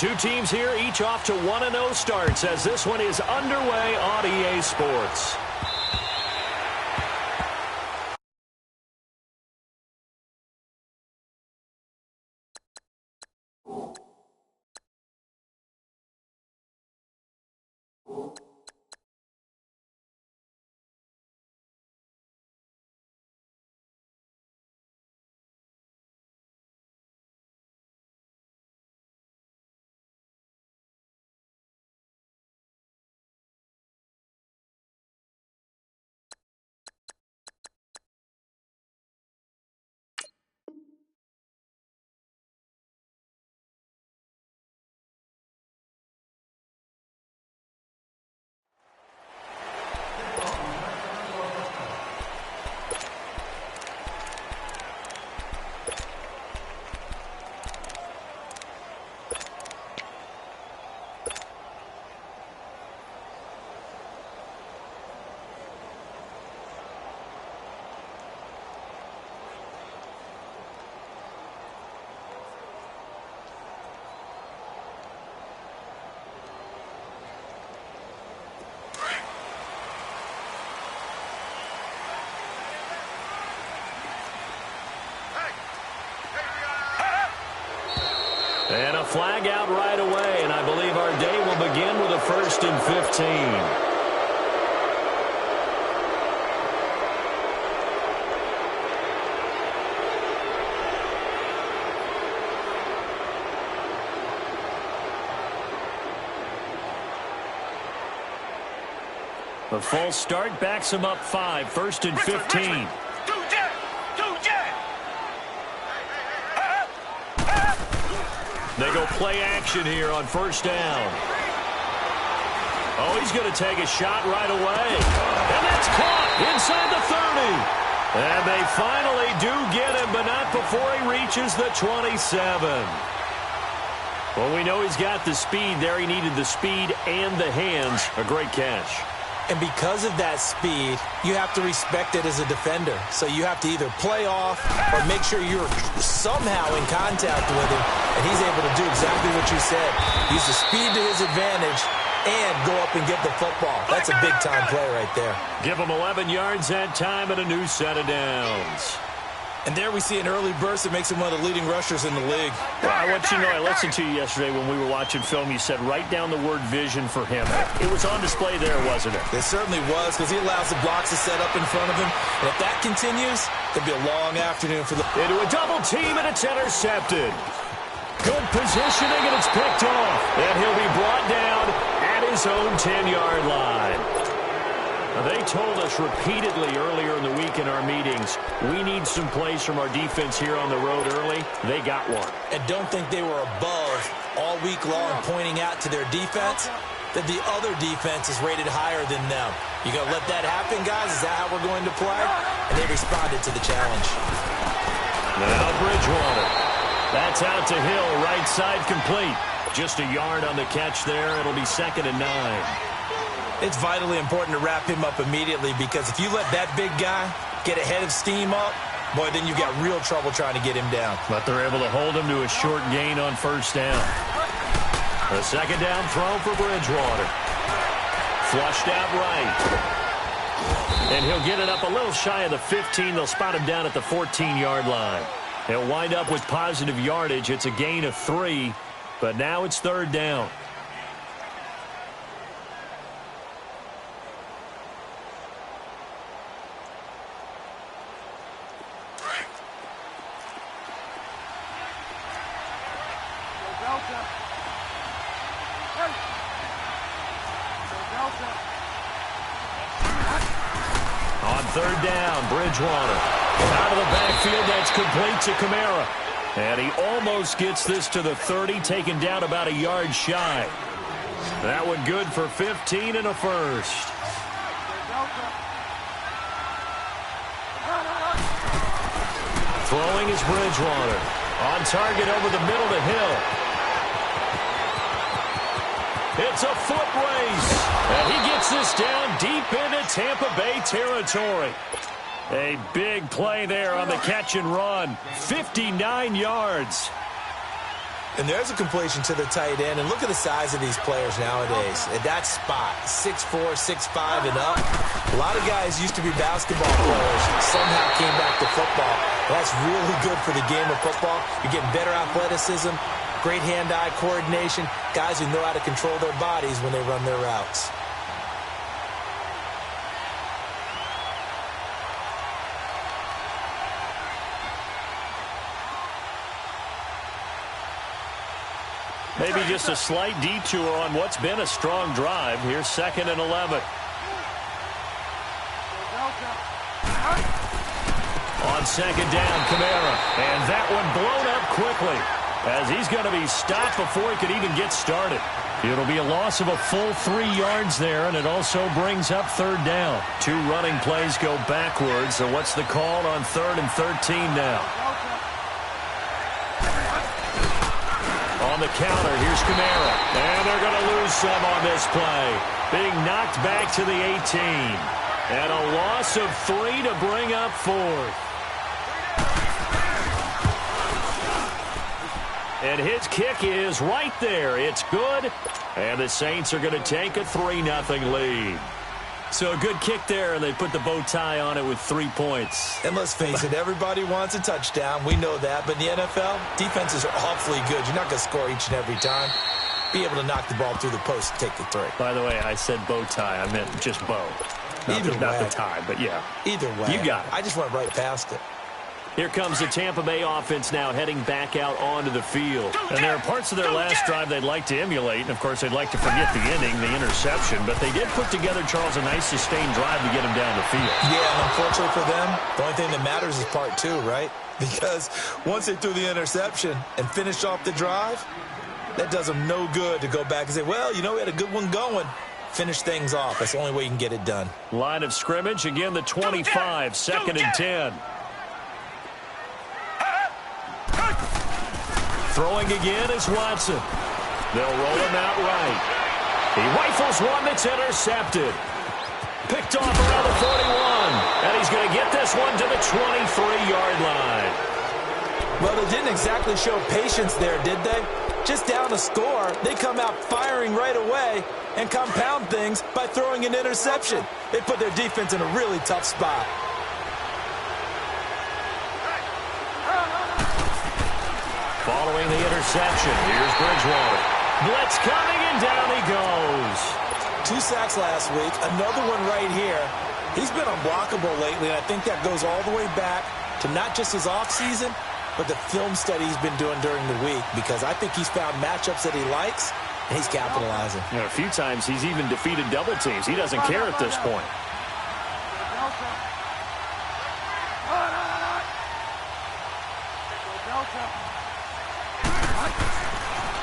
Two teams here, each off to 1-0 starts as this one is underway on EA Sports. And a flag out right away, and I believe our day will begin with a 1st and 15. The false start backs him up 5, 1st and 15. They go play action here on 1st down. Oh, he's going to take a shot right away. And that's caught inside the 30. And they finally do get him, but not before he reaches the 27. Well, we know he's got the speed there. He needed the speed and the hands. A great catch. And because of that speed, you have to respect it as a defender. So you have to either play off or make sure you're somehow in contact with him, and he's able to do exactly what you said. Use the speed to his advantage and go up and get the football. That's a big-time play right there. Give him 11 yards that time and a new set of downs. And there we see an early burst that makes him one of the leading rushers in the league. Well, I want you to know, I listened to you yesterday when we were watching film. You said write down the word vision for him. It was on display there, wasn't it? It certainly was, because he allows the blocks to set up in front of him. And if that continues, it'll be a long afternoon for the... Into a double team, and it's intercepted. Good positioning, and it's picked off. And he'll be brought down at his own 10-yard line. Now, they told us repeatedly earlier in the week in our meetings, we need some plays from our defense here on the road early. They got one. And don't think they were above all week long pointing out to their defense that the other defense is rated higher than them. You going to let that happen, guys? Is that how we're going to play? And they responded to the challenge. Now Bridgewater. That's out to Hill, right side complete. Just a yard on the catch there. It'll be 2nd and 9. It's vitally important to wrap him up immediately, because if you let that big guy get ahead of steam up, boy, then you've got real trouble trying to get him down. But they're able to hold him to a short gain on 1st down. A 2nd down throw for Bridgewater. Flushed out right. And he'll get it up a little shy of the 15. They'll spot him down at the 14-yard line. He'll wind up with positive yardage. It's a gain of 3, but now it's 3rd down. On 3rd down, Bridgewater. Out of the backfield, that's complete to Kamara. And he almost gets this to the 30, taken down about a yard shy. That one good for 15 and a 1st. Throwing is Bridgewater. On target over the middle to Hill. It's a foot race. And he gets this down deep into Tampa Bay territory. A big play there on the catch and run. 59 yards. And there's a completion to the tight end. And look at the size of these players nowadays. At that spot, 6'4", 6'5", and up. A lot of guys used to be basketball players, somehow came back to football. Well, that's really good for the game of football. You're getting better athleticism, great hand-eye coordination, guys who know how to control their bodies when they run their routes. Maybe just a slight detour on what's been a strong drive. Here's 2nd and 11. On 2nd down, Kamara. And that one blown up quickly as he's going to be stopped before he could even get started. It'll be a loss of a full 3 yards there, and it also brings up 3rd down. 2 running plays go backwards, so what's the call on 3rd and 13 now? On the counter, here's Kamara. And they're going to lose some on this play. Being knocked back to the 18. And a loss of 3 to bring up 4th. And his kick is right there. It's good. And the Saints are going to take a 3-0 lead. So a good kick there, and they put the bow tie on it with 3 points. And let's face it, everybody wants a touchdown. We know that. But in the NFL, defenses are awfully good. You're not going to score each and every time. Be able to knock the ball through the post and take the 3. By the way, I said bow tie. I meant just bow. Not the tie, but yeah. Either way. You got it. I just went right past it. Here comes the Tampa Bay offense now heading back out onto the field. And there are parts of their last drive they'd like to emulate. And, of course, they'd like to forget the ending, the interception. But they did put together, Charles, a nice sustained drive to get him down the field. Yeah, and unfortunately for them, the only thing that matters is part 2, right? Because once they threw the interception and finished off the drive, that does them no good to go back and say, well, you know, we had a good one going. Finish things off. That's the only way you can get it done. Line of scrimmage, again, the 25, 2nd and 10. Throwing again is Watson. They'll roll him out right. He rifles one that's intercepted. Picked off around the 41. And he's going to get this one to the 23-yard line. Well, they didn't exactly show patience there, did they? Just down a score, they come out firing right away and compound things by throwing an interception. They put their defense in a really tough spot. Following the interception, here's Bridgewater. Blitz coming, and down he goes. 2 sacks last week, another one right here. He's been unblockable lately, and I think that goes all the way back to not just his offseason, but the film study he's been doing during the week, because I think he's found matchups that he likes, and he's capitalizing. You know, a few times he's even defeated double teams. He doesn't care at this point.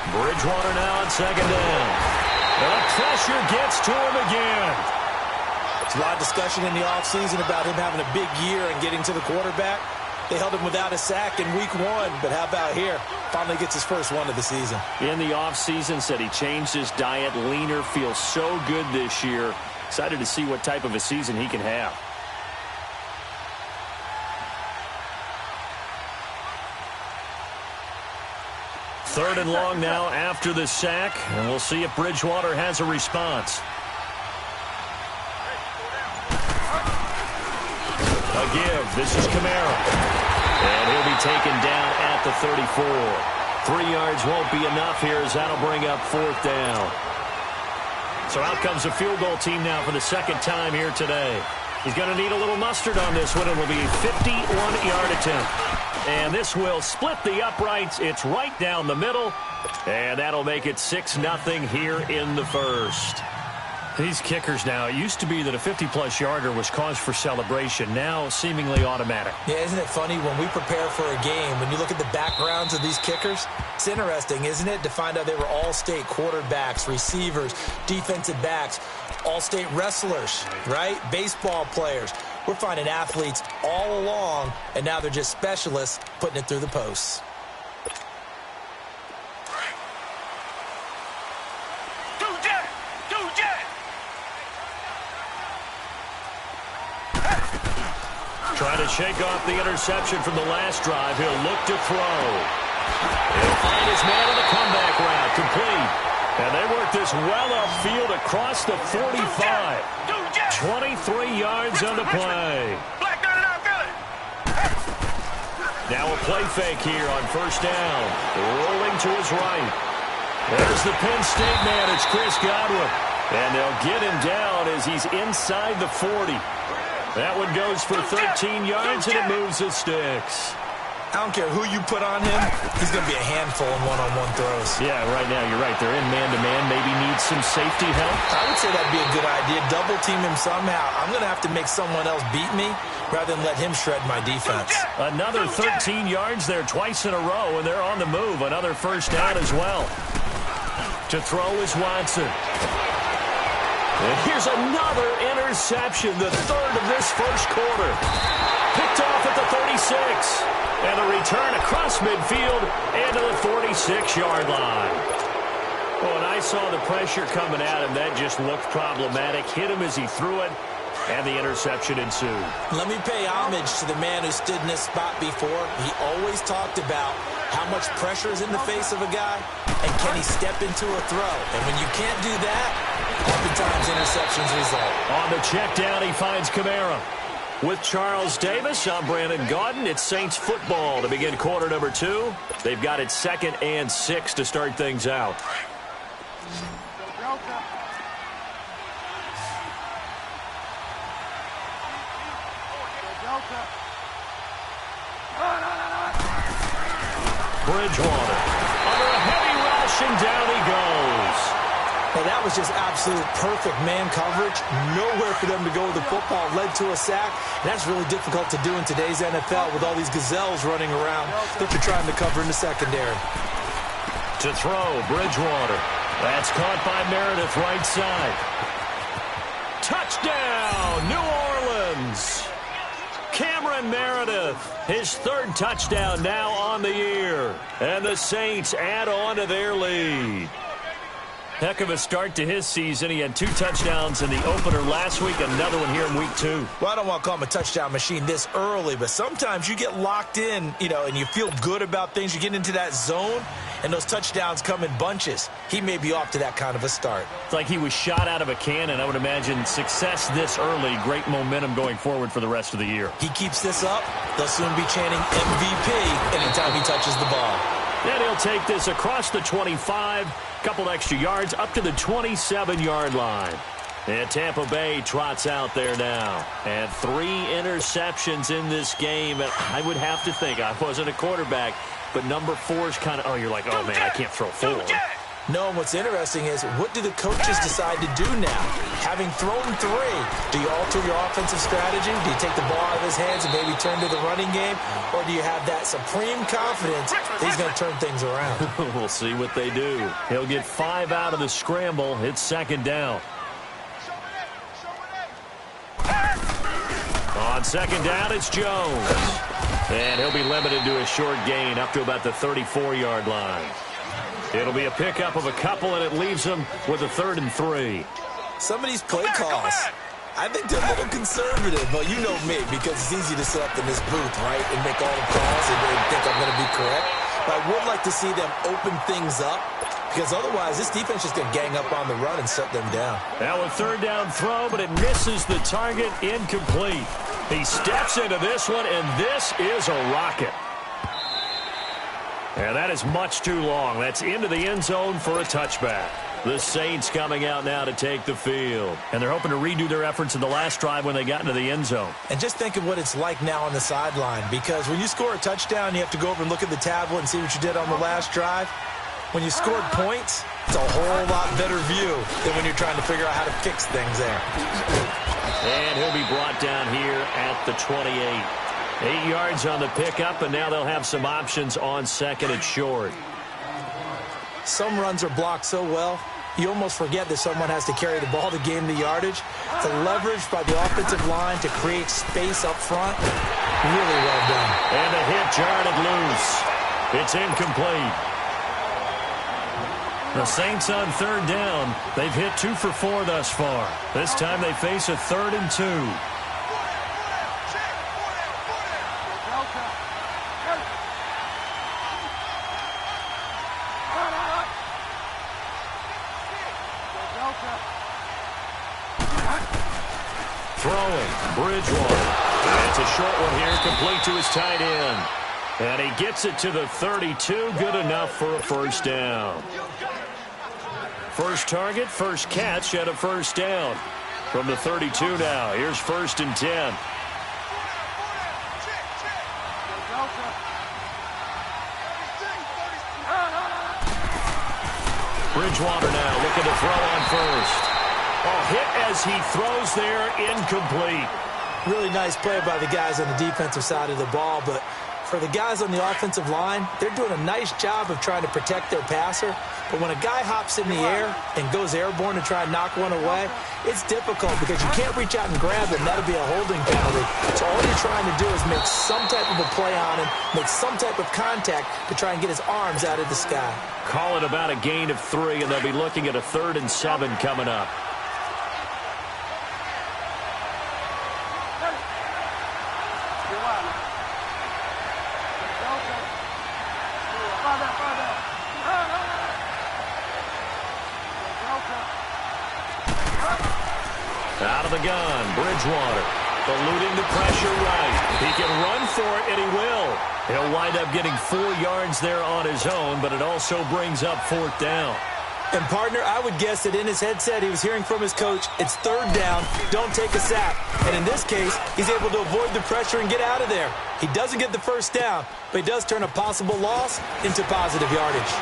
Bridgewater now on 2nd down. And the pressure gets to him again. There's a lot of discussion in the offseason about him having a big year and getting to the quarterback. They held him without a sack in week 1, but how about here? Finally gets his first one of the season. In the offseason, said he changed his diet, leaner, feels so good this year. Excited to see what type of a season he can have. Third and long now after the sack, and we'll see if Bridgewater has a response. A give. This is Kamara. And he'll be taken down at the 34. 3 yards won't be enough here as that'll bring up 4th down. So out comes a field goal team now for the 2nd time here today. He's going to need a little mustard on this one. It will be a 51-yard attempt. And this will split the uprights. It's right down the middle. And that'll make it 6-0 here in the first. These kickers now, it used to be that a 50-plus yarder was cause for celebration. Now seemingly automatic. Yeah, isn't it funny when we prepare for a game, when you look at the backgrounds of these kickers, it's interesting, isn't it, to find out they were all-state quarterbacks, receivers, defensive backs, all-state wrestlers, right? Baseball players. We're finding athletes all along, and now they're just specialists putting it through the posts. Trying to shake off the interception from the last drive. He'll look to throw. He'll find his man on the comeback route, complete. And they work this well upfield across the 45. 23 yards on the play. Now a play fake here on first down. Rolling to his right. There's the Penn State man. It's Chris Godwin. And they'll get him down as he's inside the 40. That one goes for 13 yards, and it moves the sticks. I don't care who you put on him. He's going to be a handful in one-on-one throws. Yeah, right now you're right. They're in man-to-man. Maybe needs some safety help. I would say that'd be a good idea. Double team him somehow. I'm going to have to make someone else beat me rather than let him shred my defense. Another 13 yards there twice in a row, and they're on the move. Another first down as well. To throw is Watson. And here's another interception, the third of this first quarter. Picked off at the 36. And a return across midfield and to the 46-yard line. When I saw the pressure coming at him, that just looked problematic. Hit him as he threw it, and the interception ensued. Let me pay homage to the man who stood in this spot before. He always talked about how much pressure is in the face of a guy, and can he step into a throw. And when you can't do that, oftentimes interceptions result. On the check down, he finds Kamara. With Charles Davis, I'm Brandon Gaudin. It's Saints football to begin quarter number 2. They've got it 2nd and 6 to start things out. Bridgewater under a heavy rush, and down he goes. Well, that was just absolute perfect man coverage. Nowhere for them to go with the football. Led to a sack. And that's really difficult to do in today's NFL with all these gazelles running around that you're trying to cover in the secondary. To throw, Bridgewater. That's caught by Meredith, right side. Touchdown, New Orleans. Cameron Meredith, his 3rd touchdown now on the year. And the Saints add on to their lead. Heck of a start to his season. He had 2 touchdowns in the opener last week, another one here in week 2. Well, I don't want to call him a touchdown machine this early, but sometimes you get locked in, and you feel good about things. You get into that zone, and those touchdowns come in bunches. He may be off to that kind of a start. It's like he was shot out of a cannon. I would imagine success this early, great momentum going forward for the rest of the year. He keeps this up, they'll soon be chanting MVP anytime he touches the ball. And he'll take this across the 25, couple extra yards, up to the 27-yard line. And Tampa Bay trots out there now. And 3 interceptions in this game. And I would have to think, I wasn't a quarterback, but number 4 is kind of, you're like, oh, man, I can't throw 4. No, and what's interesting is, what do the coaches decide to do now? Having thrown 3, do you alter your offensive strategy? Do you take the ball out of his hands and maybe turn to the running game? Or do you have that supreme confidence that he's going to turn things around? We'll see what they do. He'll get 5 out of the scramble. It's 2nd down. On 2nd down, it's Jones. And he'll be limited to a short gain up to about the 34-yard line. It'll be a pickup of a couple, and it leaves them with a 3rd and 3. Some of these play calls, I think they're a little conservative, but you know me, because it's easy to sit up in this booth, right, and make all the calls and think I'm going to be correct. But I would like to see them open things up, because otherwise this defense is going to gang up on the run and shut them down. Now a 3rd down throw, but it misses the target, incomplete. He steps into this one, and this is a rocket. And that is much too long. That's into the end zone for a touchback. The Saints coming out now to take the field. And they're hoping to redo their efforts in the last drive when they got into the end zone. And just think of what it's like now on the sideline, because when you score a touchdown, you have to go over and look at the tablet and see what you did on the last drive. When you scored points, it's a whole lot better view than when you're trying to figure out how to fix things there. And he'll be brought down here at the 28. 8 yards on the pickup, and now they'll have some options on 2nd and short. Some runs are blocked so well, you almost forget that someone has to carry the ball to gain the yardage. The leverage by the offensive line to create space up front, really well done. And the hit jarred it loose. It's incomplete. The Saints on 3rd down. They've hit 2 for 4 thus far. This time they face a 3rd and 2. Throwing, Bridgewater. It's a short one here, complete to his tight end. And he gets it to the 32, good enough for a first down. First target, first catch, and a first down. From the 32 now, here's 1st and 10. Bridgewater now looking to throw on first. Oh, hit as he throws there, incomplete. Really nice play by the guys on the defensive side of the ball, but for the guys on the offensive line, they're doing a nice job of trying to protect their passer. But when a guy hops in the air and goes airborne to try and knock one away, it's difficult because you can't reach out and grab him. That'll be a holding penalty. So all you're trying to do is make some type of a play on him, make some type of contact to try and get his arms out of the sky. Call it about a gain of 3, and they'll be looking at a 3rd and 7 coming up. Out of the gun, Bridgewater, eluding the pressure right. He can run for it, and he will. He'll wind up getting 4 yards there on his own, but it also brings up 4th down. And, partner, I would guess that in his headset he was hearing from his coach, it's 3rd down, don't take a sack. And in this case, he's able to avoid the pressure and get out of there. He doesn't get the first down, but he does turn a possible loss into positive yardage.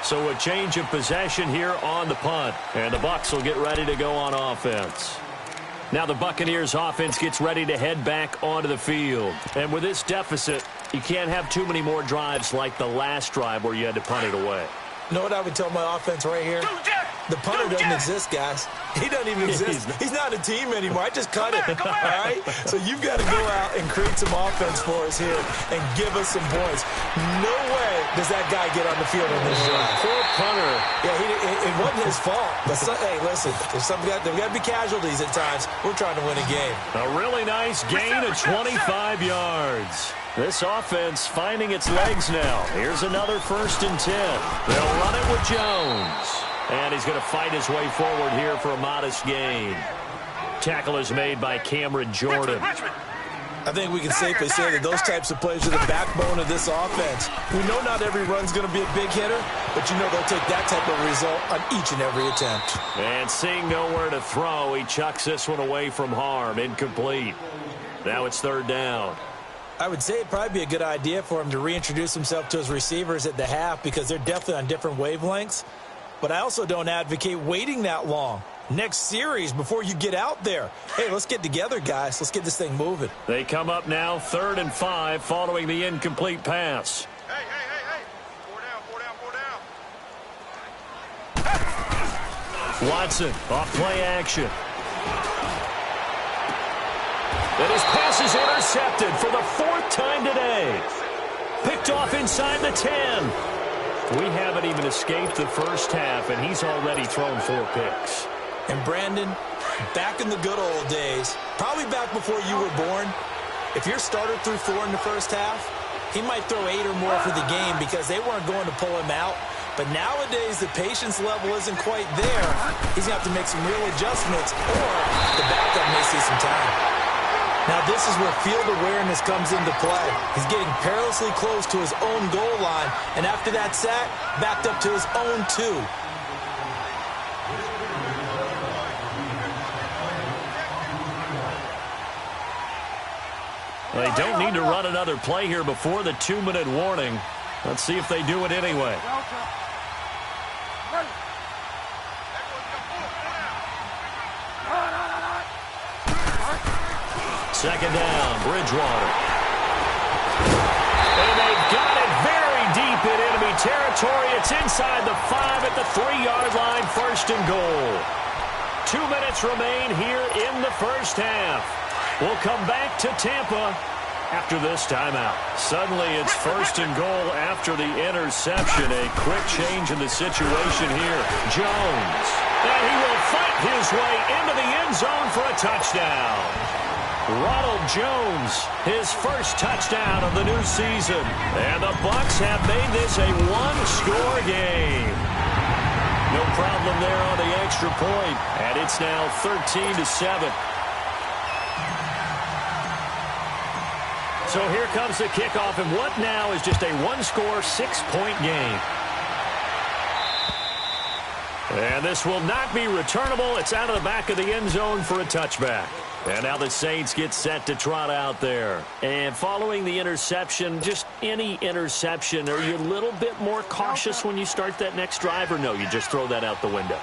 So a change of possession here on the punt. And the Bucs will get ready to go on offense. Now the Buccaneers offense gets ready to head back onto the field. And with this deficit, you can't have too many more drives like the last drive where you had to punt it away. You know what I would tell my offense right here? The punter doesn't exist, guys. He doesn't even exist. He's not a team anymore. I just cut it, all right? So you've got to go out and create some offense for us here and give us some points. No way does that guy get on the field in this drive. Poor punter. Yeah, it wasn't his fault. But hey, listen, there's got to be casualties at times. We're trying to win a game. A really nice gain of 25 yards. This offense finding its legs now. Here's another 1st and 10. They'll run it with Jones. And he's going to fight his way forward here for a modest gain. Tackle is made by Cameron Jordan. I think we can safely say that those types of plays are the backbone of this offense. We know not every run's going to be a big hitter, but you know they'll take that type of result on each and every attempt. And seeing nowhere to throw, he chucks this one away from harm. Incomplete. Now it's 3rd down. I would say it'd probably be a good idea for him to reintroduce himself to his receivers at the half because they're definitely on different wavelengths. But I also don't advocate waiting that long. Next series before you get out there. Hey, let's get together, guys. Let's get this thing moving. They come up now 3rd and 5 following the incomplete pass. Hey. 4 down. Watson off play action. And his pass is intercepted for the 4th time today. Picked off inside the 10. We haven't even escaped the first half, and he's already thrown 4 picks. And Brandon, back in the good old days, probably back before you were born, if your starter threw 4 in the first half, he might throw 8 or more for the game because they weren't going to pull him out. But nowadays, the patience level isn't quite there. He's going to have to make some real adjustments, or the backup may see some time. Now, this is where field awareness comes into play. He's getting perilously close to his own goal line, and after that sack, backed up to his own 2. They don't need to run another play here before the 2-minute warning. Let's see if they do it anyway. Second down, Bridgewater. And they've got it very deep in enemy territory. It's inside the 5 at the 3-yard line, 1st and goal. 2 minutes remain here in the first half. We'll come back to Tampa after this timeout. Suddenly it's 1st and goal after the interception. A quick change in the situation here. Jones. And he will fight his way into the end zone for a touchdown. Ronald Jones, his first touchdown of the new season. And the Bucs have made this a 1-score game. No problem there on the extra point, and it's now 13-7. So here comes the kickoff, and what now is just a one-score, 6-point game. And this will not be returnable. It's out of the back of the end zone for a touchback. And now the Saints get set to trot out there. And following the interception, just any interception, are you a little bit more cautious when you start that next drive, or no, you just throw that out the window?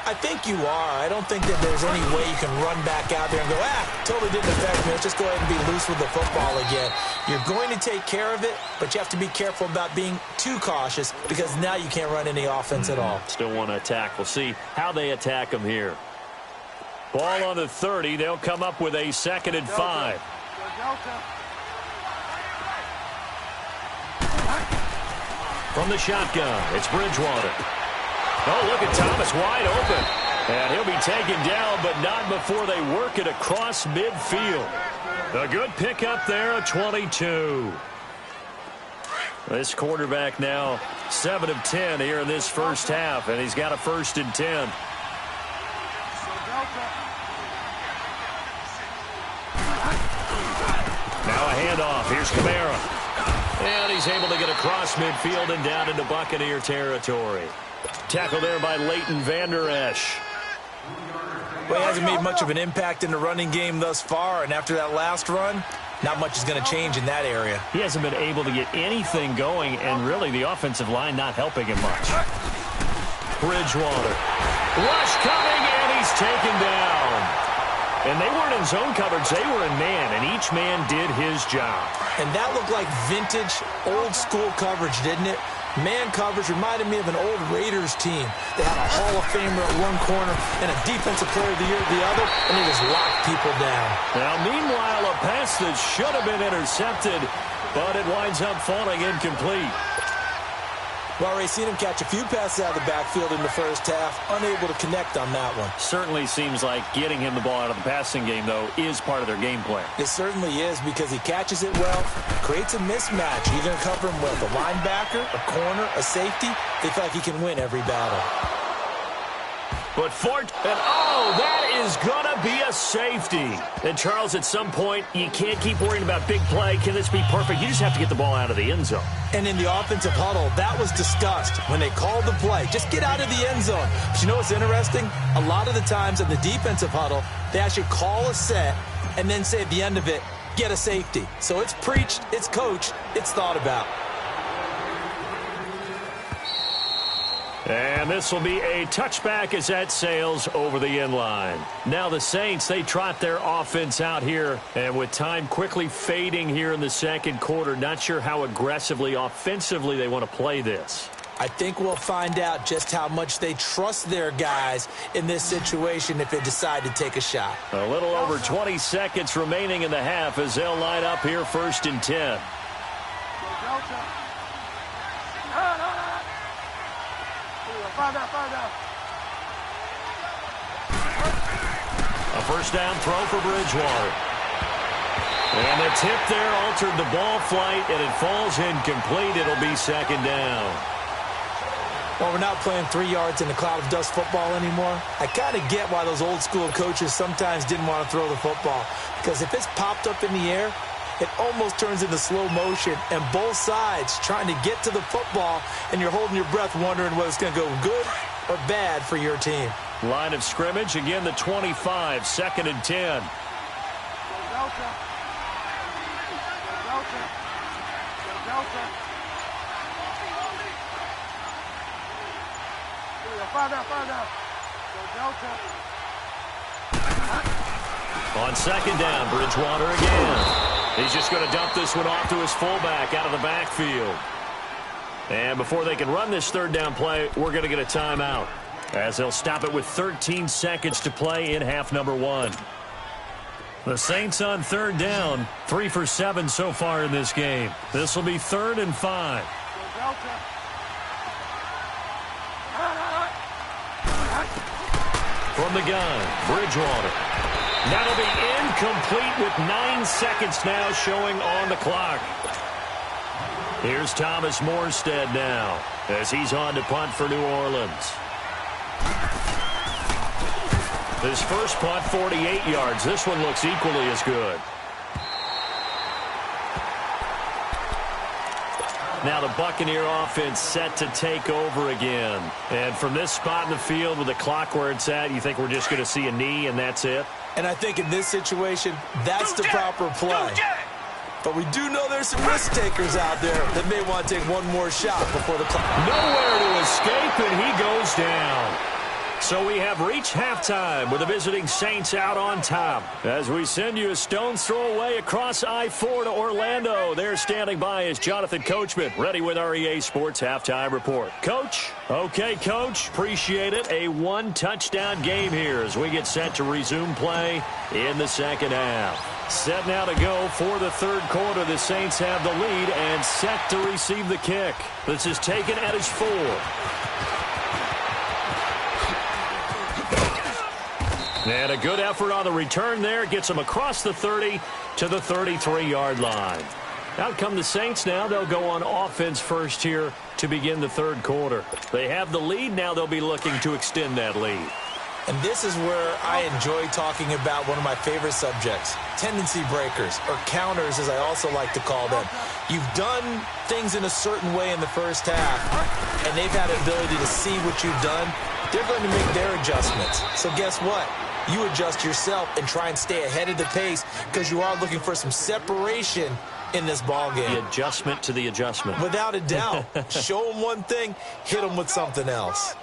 I think you are. I don't think that there's any way you can run back out there and go, totally didn't affect me. Let's just go ahead and be loose with the football again. You're going to take care of it, but you have to be careful about being too cautious because now you can't run any offense at all. Still want to attack. We'll see how they attack them here. Ball on the 30. They'll come up with a 2nd and 5. From the shotgun, it's Bridgewater. Oh, look at Thomas wide open. And he'll be taken down, but not before they work it across midfield. A good pickup there, a 22. This quarterback now 7 of 10 here in this first half, and he's got a 1st and 10. Now a handoff. Here's Kamara. And he's able to get across midfield and down into Buccaneer territory. Tackle there by Leighton Vander Esch. Well, he hasn't made much of an impact in the running game thus far, and after that last run, not much is going to change in that area. He hasn't been able to get anything going, and really the offensive line not helping him much. Bridgewater. Rush coming, and he's taken down. And they weren't in zone coverage, they were in man, and each man did his job. And that looked like vintage, old-school coverage, didn't it? Man coverage reminded me of an old Raiders team. They had a Hall of Famer at one corner and a Defensive Player of the Year at the other, and they just locked people down. Now, meanwhile, a pass that should have been intercepted, but it winds up falling incomplete. Well, Ray, seen him catch a few passes out of the backfield in the first half, unable to connect on that one. Certainly seems like getting him the ball out of the passing game, though, is part of their game plan. It certainly is because he catches it well, creates a mismatch. You're going to cover him with a linebacker, a corner, a safety. They feel like he can win every battle. But Fort, and oh, that is going to be a safety. And Charles, at some point, you can't keep worrying about big play. Can this be perfect? You just have to get the ball out of the end zone. And in the offensive huddle, that was discussed when they called the play. Just get out of the end zone. But you know what's interesting? A lot of the times in the defensive huddle, they actually call a set and then say at the end of it, get a safety. So it's preached, it's coached, it's thought about. And this will be a touchback as that sails over the end line. Now the Saints, they trot their offense out here. And with time quickly fading here in the second quarter, not sure how aggressively, offensively they want to play this. I think we'll find out just how much they trust their guys in this situation if they decide to take a shot. A little over 20 seconds remaining in the half as they'll line up here 1st and 10. A 1st down throw for Bridgewater. And the tip there altered the ball flight, and it falls incomplete. It'll be 2nd down. Well, we're not playing 3 yards in a cloud of dust football anymore. I kind of get why those old school coaches sometimes didn't want to throw the football. Because if it's popped up in the air, it almost turns into slow motion, and both sides trying to get to the football, and you're holding your breath wondering whether it's going to go good or bad for your team. Line of scrimmage, again the 25, 2nd and 10. On 2nd down, Bridgewater again. He's just going to dump this one off to his fullback out of the backfield. And before they can run this 3rd down play, we're going to get a timeout, as they'll stop it with 13 seconds to play in half number 1. The Saints on 3rd down, 3 for 7 so far in this game. This will be 3rd and 5. From the gun, Bridgewater. That'll be incomplete with 9 seconds now showing on the clock. Here's Thomas Morstead now as he's on to punt for New Orleans. His first punt, 48 yards. This one looks equally as good. Now the Buccaneer offense set to take over again. And from this spot in the field with the clock where it's at, you think we're just going to see a knee and that's it? And I think in this situation, that's the proper play. But we do know there's some risk takers out there that may want to take one more shot before the clock. Nowhere to escape, and he goes down. So we have reached halftime with the visiting Saints out on top. As we send you a stone's throw away across I-4 to Orlando. There standing by is Jonathan Coachman, ready with our EA Sports Halftime Report. Coach? Okay, Coach. Appreciate it. A one-touchdown game here as we get set to resume play in the second half. Set now to go for the third quarter. The Saints have the lead and set to receive the kick. This is taken at his 4. And a good effort on the return there. Gets him across the 30 to the 33-yard line. Out come the Saints now. They'll go on offense first here to begin the third quarter. They have the lead. Now they'll be looking to extend that lead. And this is where I enjoy talking about one of my favorite subjects, tendency breakers, or counters as I also like to call them. You've done things in a certain way in the first half, and they've had the ability to see what you've done. They're going to make their adjustments. So guess what? You adjust yourself and try and stay ahead of the pace because you are looking for some separation in this ballgame. The adjustment to the adjustment. Without a doubt. Show them one thing, hit them with something else.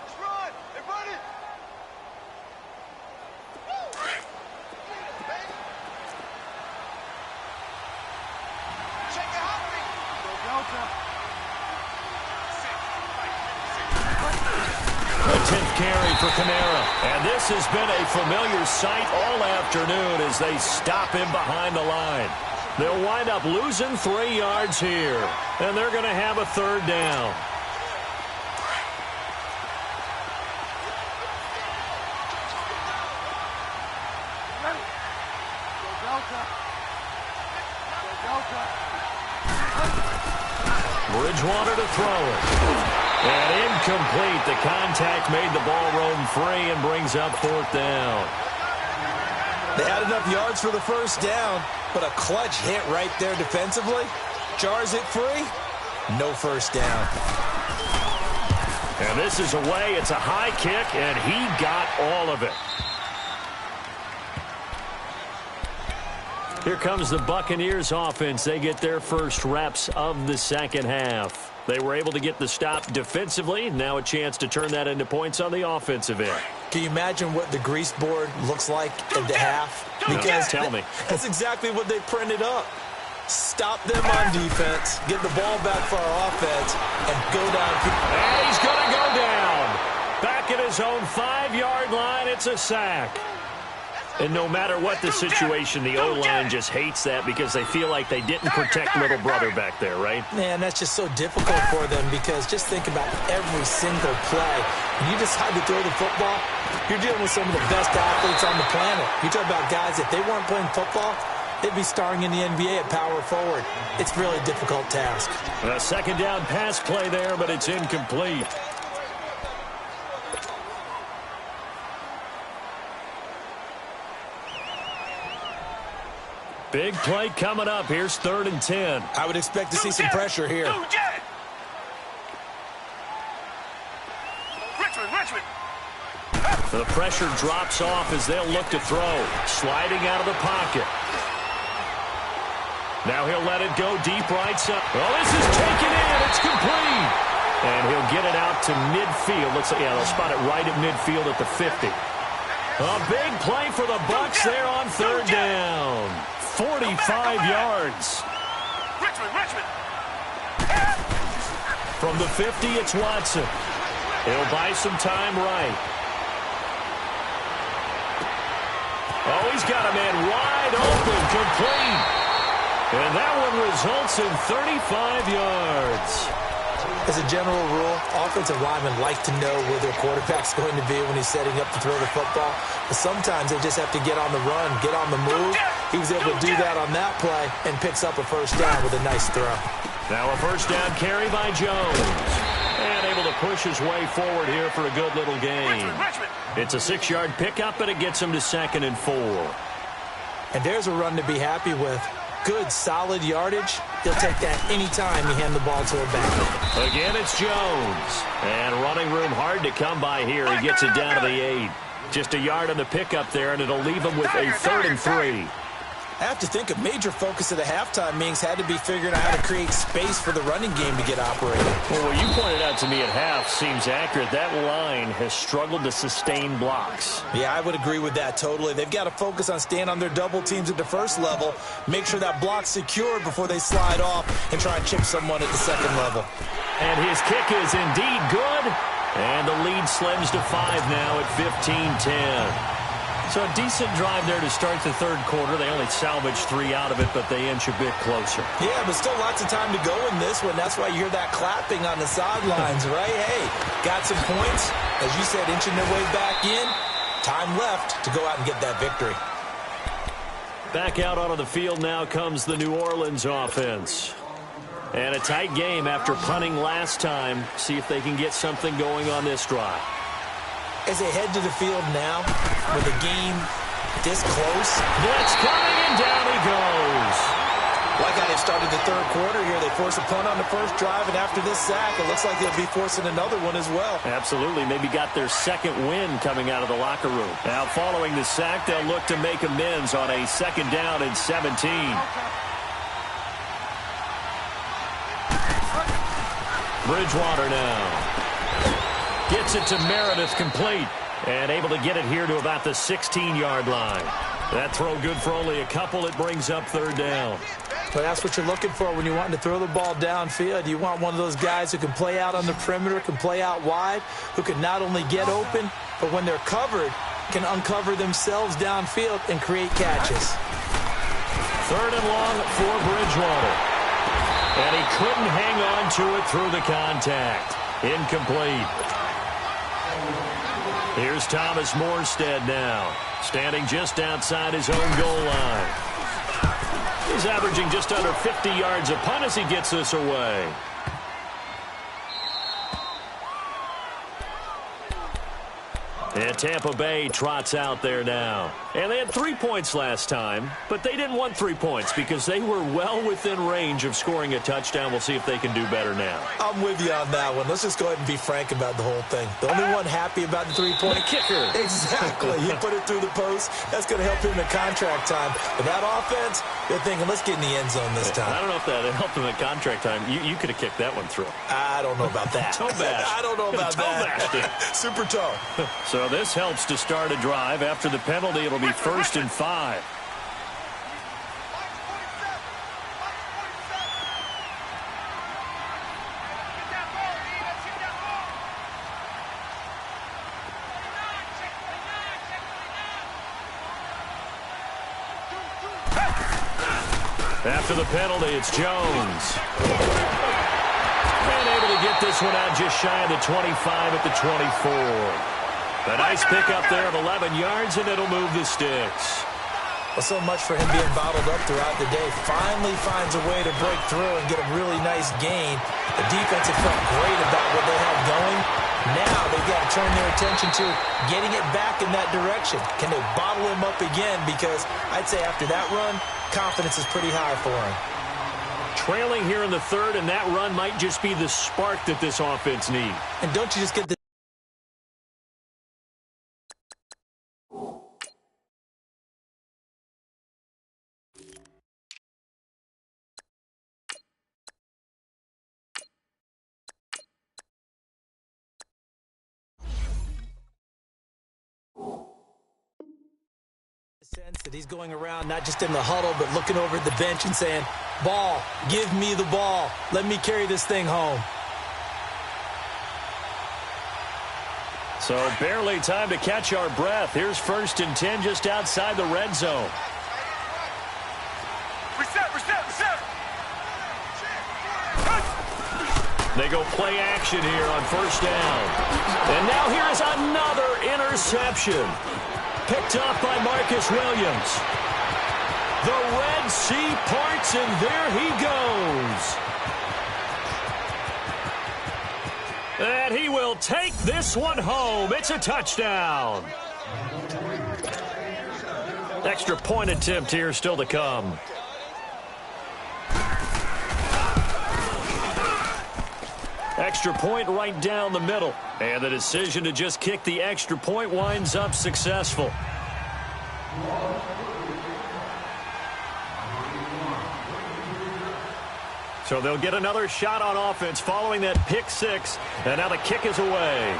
Carry for Kamara. And this has been a familiar sight all afternoon as they stop him behind the line. They'll wind up losing 3 yards here. And they're going to have a third down. Bridgewater to throw it. And incomplete. The contact made the ball roam free and brings up fourth down. They had enough yards for the first down, but a clutch hit right there defensively. Jars it free. No first down. And this is away. It's a high kick, and he got all of it. Here comes the Buccaneers offense. They get their first reps of the second half. They were able to get the stop defensively. Now a chance to turn that into points on the offensive end. Can you imagine what the grease board looks like at the half? Because tell me. That's exactly what they printed up. Stop them on defense, get the ball back for our offense, and go down. And he's going to go down. Back at his own 5-yard line, it's a sack. And no matter what the situation, the O-line just hates that because they feel like they didn't protect little brother back there, right? Man, that's just so difficult for them because just think about every single play. When you decide to throw the football, you're dealing with some of the best athletes on the planet. You talk about guys, if they weren't playing football, they'd be starring in the NBA at power forward. It's really a difficult task. A second down pass play there, but it's incomplete. Big play coming up. Here's 3rd and 10. I would expect to see some pressure here. The pressure drops off as they'll look to throw. Sliding out of the pocket. Now he'll let it go deep right side. Well, this is taken in. It's complete. And he'll get it out to midfield. Looks like, yeah, they'll spot it right at midfield at the 50. A big play for the Bucs there on 3rd down. 45 yards. From the 50, it's Watson. He'll buy some time right. Oh, he's got a man wide open, complete. And that one results in 35 yards. As a general rule, offensive linemen like to know where their quarterback's going to be when he's setting up to throw the football. But sometimes they just have to get on the run, get on the move. He was able to do that on that play and picks up a first down with a nice throw. Now a first down carry by Jones. And able to to push his way forward here for a good little gain. It's a 6-yard pickup, and it gets him to 2nd and 4. And there's a run to be happy with. Good, solid yardage. He'll take that anytime you hand the ball to a back. Again, it's Jones. And running room hard to come by here. He gets it down to the 8. Just a yard on the pickup there, and it'll leave him with a 3rd and 3. I have to think a major focus of the halftime meetings had to be figuring out how to create space for the running game to get operated. Well, what you pointed out to me at half seems accurate. That line has struggled to sustain blocks. Yeah, I would agree with that totally. They've got to focus on staying on their double teams at the first level, make sure that block's secured before they slide off and try and chip someone at the second level. And his kick is indeed good. And the lead slims to 5 now at 15-10. So a decent drive there to start the third quarter. They only salvaged 3 out of it, but they inch a bit closer. Yeah, but still lots of time to go in this one. That's why you hear that clapping on the sidelines, right? Hey, got some points. As you said, inching their way back in. Time left to go out and get that victory. Back out onto the field now comes the New Orleans offense. And a tight game after punting last time. See if they can get something going on this drive. As they head to the field now, with the game this close. Blitz coming, and down he goes. Like how they started the third quarter here. They force a punt on the first drive, and after this sack, it looks like they'll be forcing another one as well. Absolutely. Maybe got their second win coming out of the locker room. Now, following the sack, they'll look to make amends on a 2nd down and 17. Bridgewater now. Gets it to Meredith, complete. And able to get it here to about the 16-yard line. That throw good for only a couple. It brings up 3rd down. But that's what you're looking for when you want to throw the ball downfield. You want one of those guys who can play out on the perimeter, can play out wide, who can not only get open, but when they're covered, can uncover themselves downfield and create catches. 3rd and long for Bridgewater. And he couldn't hang on to it through the contact. Incomplete. Here's Thomas Morstead now, standing just outside his own goal line. He's averaging just under 50 yards a punt as he gets this away. And Tampa Bay trots out there now. And they had 3 points last time, but they didn't want 3 points because they were well within range of scoring a touchdown. We'll see if they can do better now. I'm with you on that one. Let's just go ahead and be frank about the whole thing. The only one happy about the 3-point kicker. Exactly. He put it through the post. That's going to help him in contract time. But that offense, they're thinking, let's get in the end zone this time. I don't know if that helped him in contract time. You could have kicked that one through. I don't know about that. Toe bash. I don't know about that. Super toe. So this helps to start a drive. After the penalty, it'll be 1st and 5. After the penalty, it's Jones. And able to get this one out just shy of the 25 at the 24. A nice pickup there of 11 yards, and it'll move the sticks. Well, so much for him being bottled up throughout the day. Finally finds a way to break through and get a really nice gain. The defense had felt great about what they had going. Now they've got to turn their attention to getting it back in that direction. Can they bottle him up again? Because I'd say after that run, confidence is pretty high for him. Trailing here in the 3rd, and that run might just be the spark that this offense needs. And don't you just get the sense that he's going around not just in the huddle, but looking over at the bench and saying, ball, give me the ball. Let me carry this thing home. So barely time to catch our breath. Here's 1st and 10 just outside the red zone. Reset. They go play action here on 1st down. And now here is another interception. Picked off by Marcus Williams. The Red Sea parts, and there he goes. And he will take this one home. It's a touchdown. Extra point attempt here still to come. Extra point right down the middle. And the decision to just kick the extra point winds up successful. So they'll get another shot on offense following that pick six. And now the kick is away.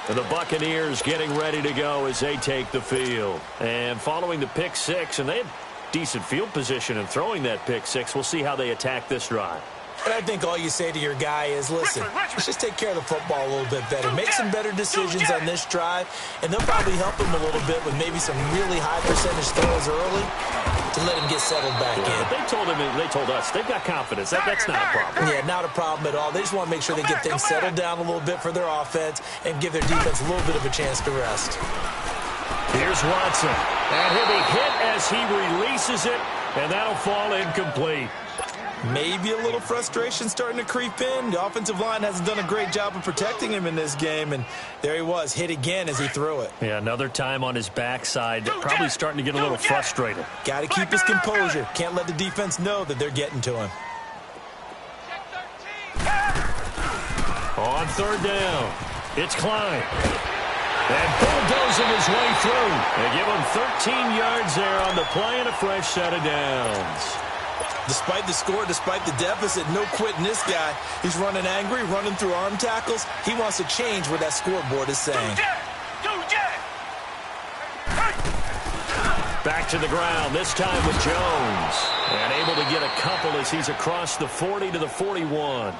And the Buccaneers getting ready to go as they take the field. And following the pick six, and they had decent field position in throwing that pick six. We'll see how they attack this drive. And I think all you say to your guy is, listen, let's just take care of the football a little bit better. Make some better decisions on this drive, and they'll probably help him a little bit with maybe some really high percentage throws early to let him get settled back in. But they told us they've got confidence. That's not a problem. Yeah, not a problem at all. They just want to make sure they get things settled down a little bit for their offense and give their defense a little bit of a chance to rest. Here's Watson. And he'll be hit as he releases it, and that'll fall incomplete. Maybe a little frustration starting to creep in. The offensive line hasn't done a great job of protecting him in this game, and there he was, hit again as he threw it. Yeah, another time on his backside, probably starting to get a little frustrated. Got to keep his composure. Can't let the defense know that they're getting to him. On third down, it's Klein. And bulldozing his way through. They give him 13 yards there on the play and a fresh set of downs. Despite the score, despite the deficit, no quitting this guy. He's running angry, running through arm tackles. He wants to change what that scoreboard is saying. Back to the ground, this time with Jones. And able to get a couple as he's across the 40 to the 41.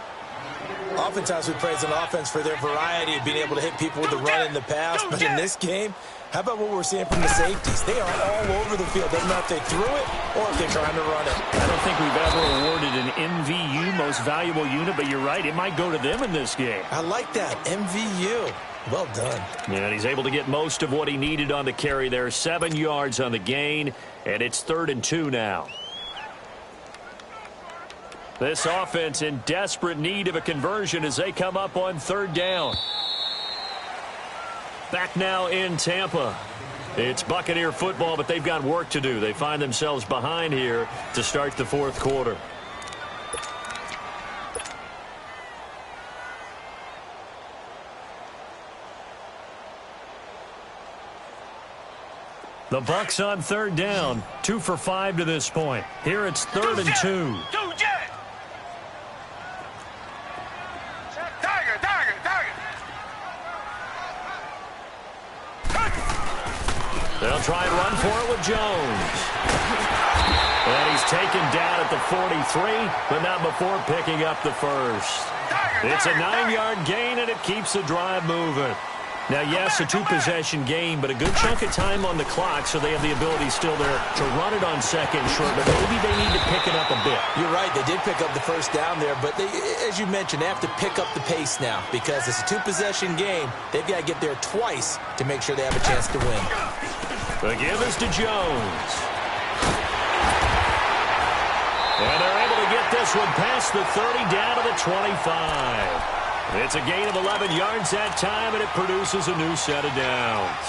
Oftentimes we praise an offense for their variety of being able to hit people with the run in the pass. But in this game, how about what we're seeing from the safeties? They are all over the field. Doesn't matter if they threw it or if they're trying to run it. I don't think we've ever awarded an MVU, most valuable unit, but you're right. It might go to them in this game. I like that. MVU. Well done. Yeah, and he's able to get most of what he needed on the carry there. 7 yards on the gain, and it's 3rd and 2 now. This offense in desperate need of a conversion as they come up on 3rd down. Back now in Tampa. It's Buccaneer football, but they've got work to do. They find themselves behind here to start the 4th quarter. The Bucs on 3rd down. 2 for 5 to this point. Here it's 3rd and 2. They'll try and run for it with Jones. And he's taken down at the 43, but not before picking up the first. It's a 9-yard gain, and it keeps the drive moving. Now, yes, a 2-possession game, but a good chunk of time on the clock, so they have the ability still there to run it on 2nd and short, but maybe they need to pick it up a bit. You're right. They did pick up the first down there, but they, as you mentioned, they have to pick up the pace now because it's a 2-possession game. They've got to get there twice to make sure they have a chance to win. The give is to Jones. And they're able to get this one past the 30 down to the 25. It's a gain of 11 yards that time, and it produces a new set of downs.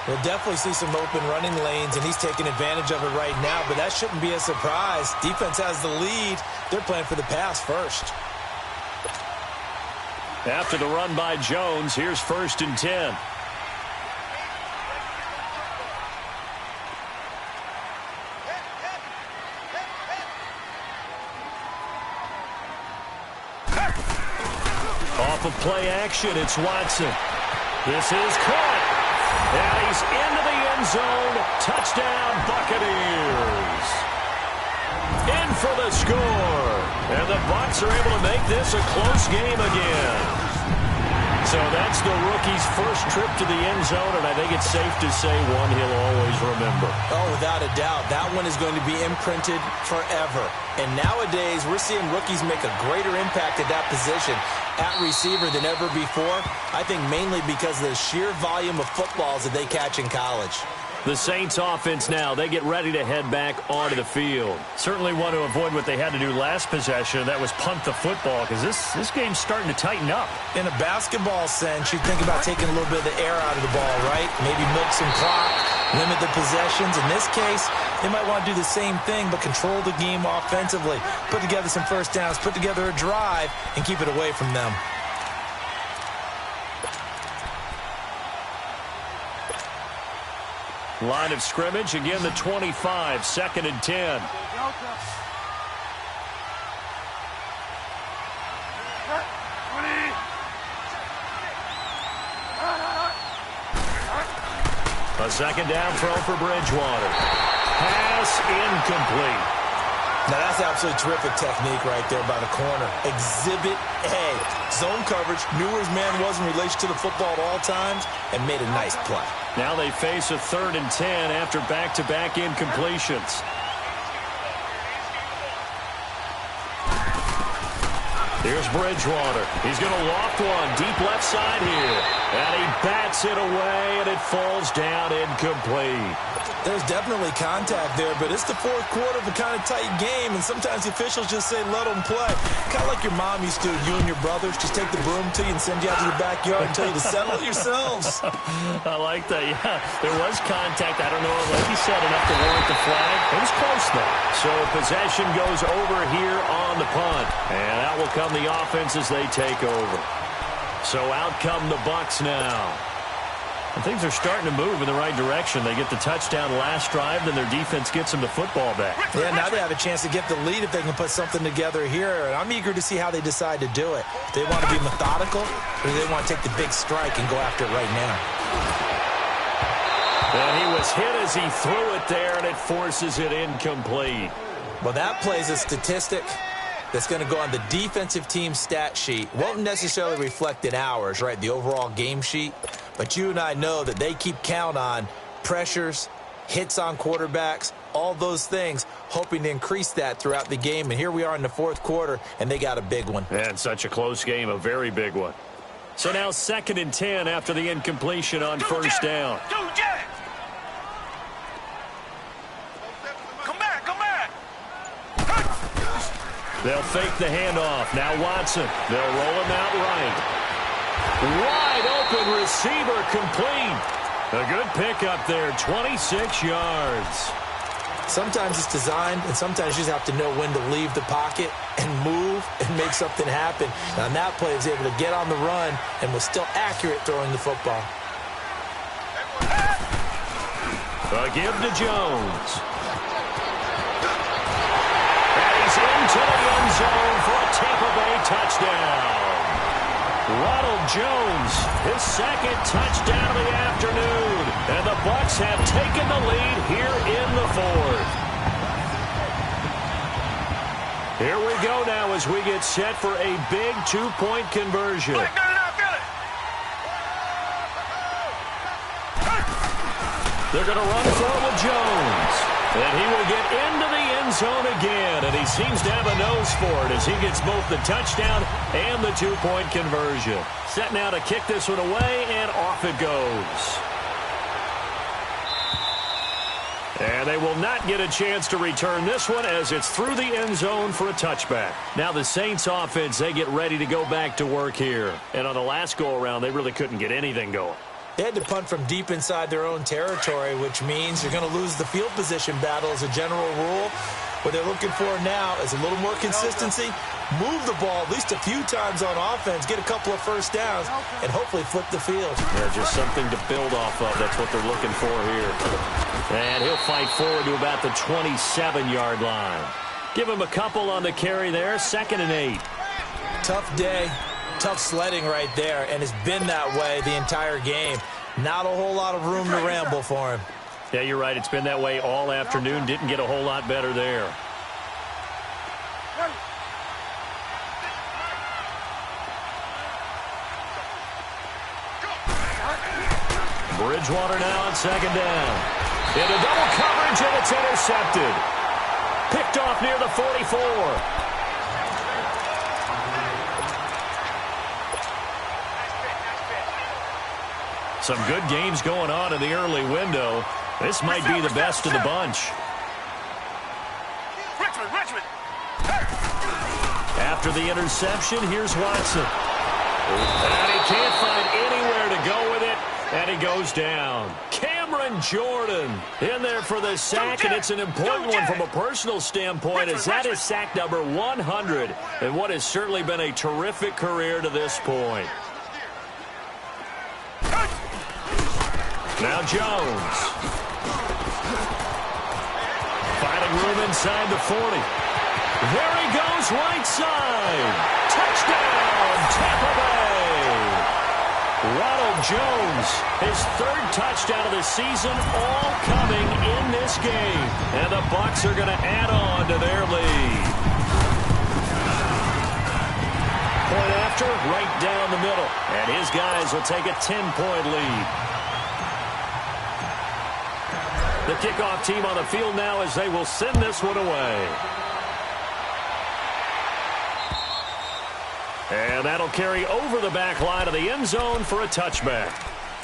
We'll definitely see some open running lanes, and he's taking advantage of it right now, but that shouldn't be a surprise. Defense has the lead. They're playing for the pass first. After the run by Jones, here's 1st and 10. Off of play action, it's Watson. This is caught. And he's into the end zone. Touchdown, Buccaneers. In for the score. And the Bucs are able to make this a close game again. So that's the rookie's first trip to the end zone, and I think it's safe to say one he'll always remember. Oh, without a doubt. That one is going to be imprinted forever. And nowadays, we're seeing rookies make a greater impact at that position at receiver than ever before. I think mainly because of the sheer volume of footballs that they catch in college. The Saints offense now, they get ready to head back onto the field. Certainly want to avoid what they had to do last possession. That was punt the football, because this game's starting to tighten up. In a basketball sense, you think about taking a little bit of the air out of the ball, right? Maybe milk some clock, limit the possessions. In this case, they might want to do the same thing, but control the game offensively. Put together some first downs, put together a drive, and keep it away from them. Line of scrimmage, again the 25, 2nd and 10. A 2nd down throw for Bridgewater. Pass incomplete. Now, that's absolutely terrific technique right there by the corner. Exhibit A. Zone coverage, knew where his man was in relation to the football at all times, and made a nice play. Now they face a 3rd and 10 after back-to-back incompletions. Here's Bridgewater. He's going to loft one deep left side here. And he bats it away, and it falls down incomplete. There's definitely contact there, but it's the 4th quarter of a kind of tight game, and sometimes the officials just say, let them play. Kind of like your mom used to, you and your brothers, just take the broom to you and send you out to the backyard and tell you to settle it yourselves. I like that, yeah. There was contact. I don't know, like you said, enough to warrant the flag. It was close, though. So possession goes over here on the punt, and out will come the offense as they take over. So out come the Bucs now. And things are starting to move in the right direction. They get the touchdown last drive, then their defense gets them the football back. Yeah, now they have a chance to get the lead if they can put something together here. And I'm eager to see how they decide to do it. Do they want to be methodical, or do they want to take the big strike and go after it right now? And he was hit as he threw it there, and it forces it incomplete. Well, that plays a statistic that's going to go on the defensive team stat sheet. Won't necessarily reflect in ours, right, the overall game sheet. But you and I know that they keep count on pressures, hits on quarterbacks, all those things, hoping to increase that throughout the game. And here we are in the 4th quarter, and they got a big one. And such a close game, a very big one. So now 2nd and 10 after the incompletion on 1st down. Come back. They'll fake the handoff. Now Watson. They'll roll him out right. Wide open receiver complete. A good pickup there, 26 yards. Sometimes it's designed, and sometimes you just have to know when to leave the pocket and move and make something happen. Now, on that play, he was able to get on the run and was still accurate throwing the football. A give to Jones. And he's into the end zone for a Tampa Bay touchdown. Ronald Jones, his 2nd touchdown of the afternoon. And the Bucs have taken the lead here in the 4th. Here we go now as we get set for a big 2-point conversion. They're going to run for with Jones. And he will get into the end zone again. And he seems to have a nose for it as he gets both the touchdown and the 2-point conversion. Set now to kick this one away, and off it goes. And they will not get a chance to return this one as it's through the end zone for a touchback. Now the Saints offense, they get ready to go back to work here. And on the last go-around, they really couldn't get anything going. They had to punt from deep inside their own territory, which means you're going to lose the field position battle as a general rule. What they're looking for now is a little more consistency, move the ball at least a few times on offense, get a couple of first downs, and hopefully flip the field. Yeah, just something to build off of. That's what they're looking for here. And he'll fight forward to about the 27-yard line. Give him a couple on the carry there, 2nd and 8. Tough day. Tough sledding right there, and it's been that way the entire game. Not a whole lot of room to ramble for him. Yeah, you're right. It's been that way all afternoon. Didn't get a whole lot better there. Bridgewater now on 2nd down. Into double coverage, and it's intercepted. Picked off near the 44. Some good games going on in the early window. This might be the best of the bunch. Richmond. After the interception, here's Watson. And he can't find anywhere to go with it, and he goes down. Cameron Jordan in there for the sack, and it's an important one from a personal standpoint, as that is sack number 100, and what has certainly been a terrific career to this point. Now Jones. Finding room inside the 40. There he goes, right side. Touchdown, Tampa Bay. Ronald Jones, his third touchdown of the season, all coming in this game. And the Bucs are going to add on to their lead. Point after, right down the middle. And his guys will take a 10-point lead. The kickoff team on the field now as they will send this one away. And that'll carry over the back line of the end zone for a touchback.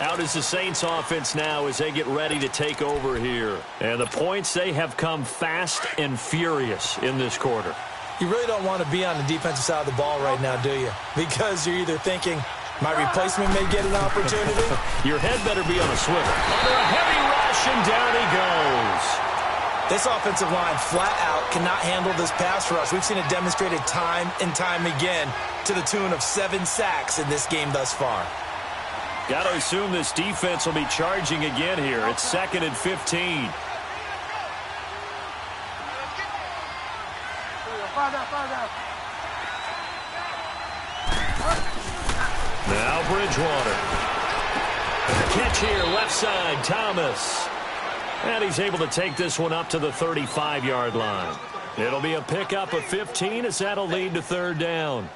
Out is the Saints offense now as they get ready to take over here. And the points, they have come fast and furious in this quarter. You really don't want to be on the defensive side of the ball right now, do you? Because you're either thinking, my replacement may get an opportunity. Your head better be on a swivel. Under a heavy rush, and down he goes. This offensive line flat out cannot handle this pass rush. We've seen it demonstrated time and time again to the tune of 7 sacks in this game thus far. Got to assume this defense will be charging again here. It's 2nd and 15. Now Bridgewater. Catch here, left side, Thomas. And he's able to take this one up to the 35-yard line. It'll be a pickup of 15 as that'll lead to 3rd down.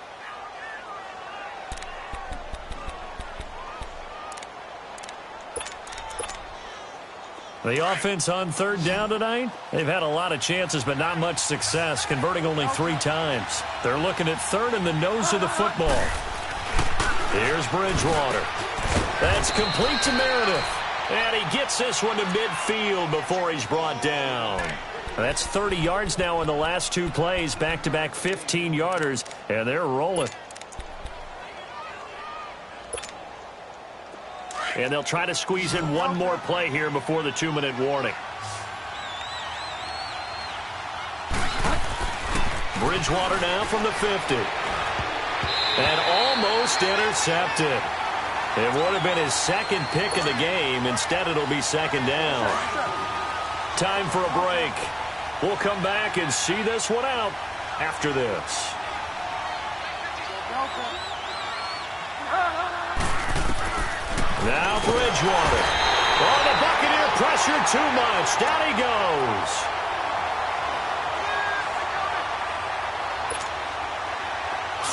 The offense on 3rd down tonight, they've had a lot of chances but not much success, converting only 3 times. They're looking at 3rd in the nose of the football. Here's Bridgewater. That's complete to Meredith. And he gets this one to midfield before he's brought down. That's 30 yards now in the last 2 plays, back-to-back 15-yarders, and they're rolling. And they'll try to squeeze in one more play here before the 2-minute warning. Bridgewater now from the 50. And almost intercepted. It would have been his 2nd pick of the game. Instead, it'll be 2nd down. Time for a break. We'll come back and see this one out after this. Now Bridgewater. Oh, the Buccaneer pressure too much. Down he goes.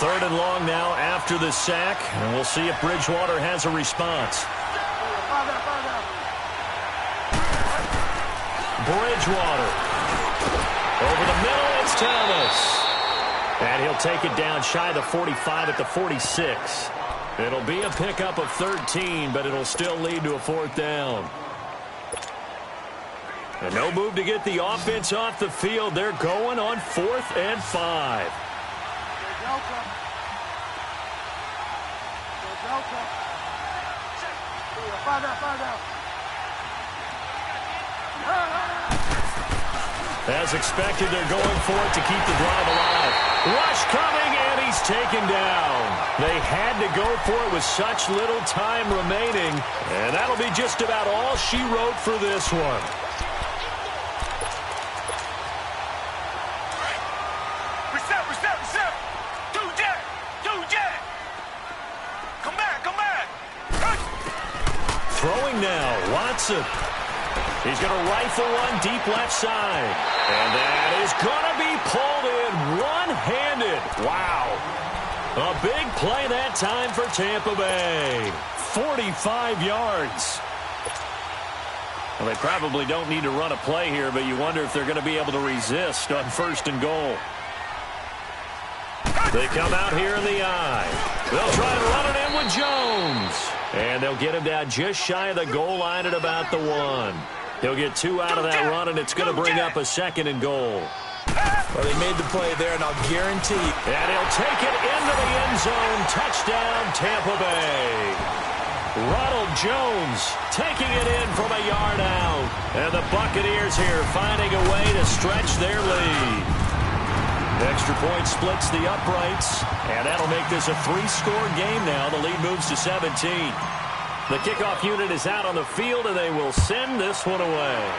Third and long now after the sack, and we'll see if Bridgewater has a response. Bridgewater. Over the middle, it's Thomas. And he'll take it down shy of the 45 at the 46. It'll be a pickup of 13, but it'll still lead to a 4th down. And no move to get the offense off the field. They're going on 4th and 5. As expected, they're going for it to keep the drive alive. Rush coming, and he's taken down. They had to go for it with such little time remaining, and that'll be just about all she wrote for this one. Reset. Do Jack. Come back. Throwing now, Watson. He's going to rifle one deep left side. And that is going to be pulled in one-handed. Wow. A big play that time for Tampa Bay. 45 yards. Well, they probably don't need to run a play here, but you wonder if they're going to be able to resist on 1st and goal. They come out here in the eye. They'll try and run it in with Jones. And they'll get him down just shy of the goal line at about the 1. He'll get 2 out of that run, and it's going to bring up a 2nd and goal. Well, they made the play there, and I'll guarantee you. And he'll take it into the end zone. Touchdown, Tampa Bay. Ronald Jones taking it in from a yard out. And the Buccaneers here finding a way to stretch their lead. Extra point splits the uprights, and that'll make this a 3-score game now. The lead moves to 17. The kickoff unit is out on the field, and they will send this one away.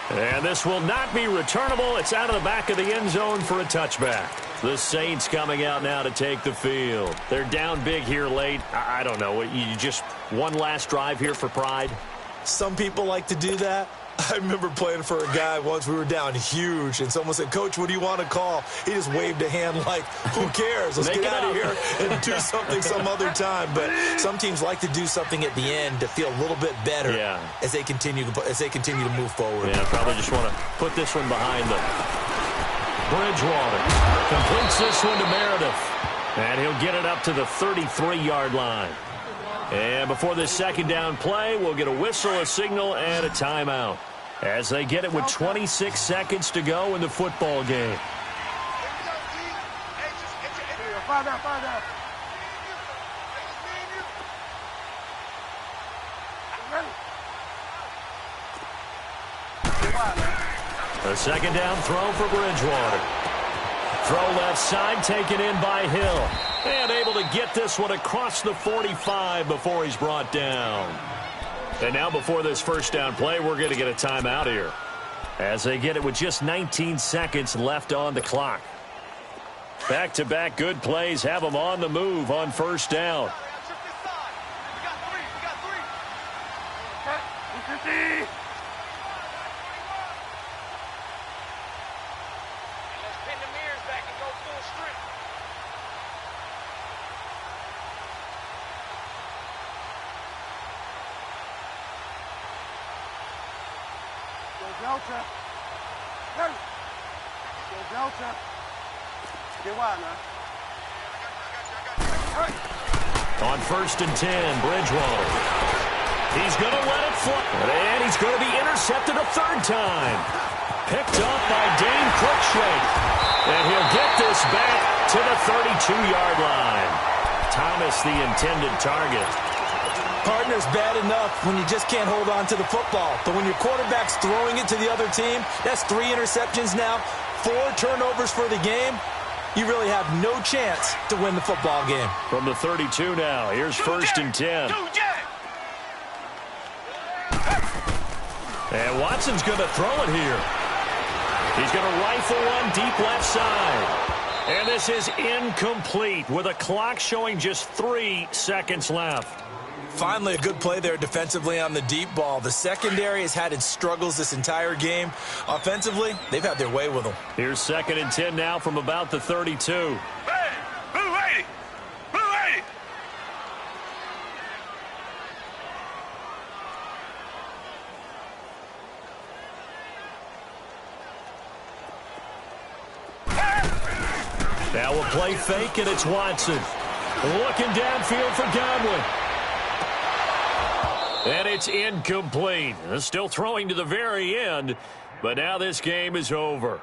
And this will not be returnable. It's out of the back of the end zone for a touchback. The Saints coming out now to take the field. They're down big here late. I don't know. You just one last drive here for pride? Some people like to do that. I remember playing for a guy once. We were down huge, and someone said, "Coach, what do you want to call?" He just waved a hand like, who cares? Let's get out of here and do something some other time. But some teams like to do something at the end to feel a little bit better as they continue to move forward. Yeah, probably just want to put this one behind them. Bridgewater completes this one to Meredith, and he'll get it up to the 33-yard line. And before this 2nd down play, we'll get a whistle, a signal, and a timeout as they get it with 26 seconds to go in the football game. A 2nd down throw for Bridgewater. Throw left side, taken in by Hill. And able to get this one across the 45 before he's brought down. And now before this 1st down play, we're going to get a timeout here, as they get it with just 19 seconds left on the clock. Back-to-back good plays have them on the move on 1st down. Delta. Hey. Go Delta. Get wide now. Hey. On 1st and 10, Bridgewater. He's going to let it fly. And he's going to be intercepted a 3rd time. Picked up by Dane Cruikshank. And he'll get this back to the 32-yard line. Thomas, the intended target. Partner's bad enough when you just can't hold on to the football. But when your quarterback's throwing it to the other team, that's 3 interceptions now, 4 turnovers for the game. You really have no chance to win the football game. From the 32 now, here's 1st and 10. And Watson's going to throw it here. He's going to rifle one deep left side. And this is incomplete with a clock showing just 3 seconds left. Finally, a good play there defensively on the deep ball. The secondary has had its struggles this entire game. Offensively, they've had their way with them. Here's 2nd and 10 now from about the 32. Hey, blue lady! Blue lady! Now a play fake, and it's Watson. Looking downfield for Godwin. And it's incomplete. Still throwing to the very end, but now this game is over.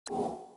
Go.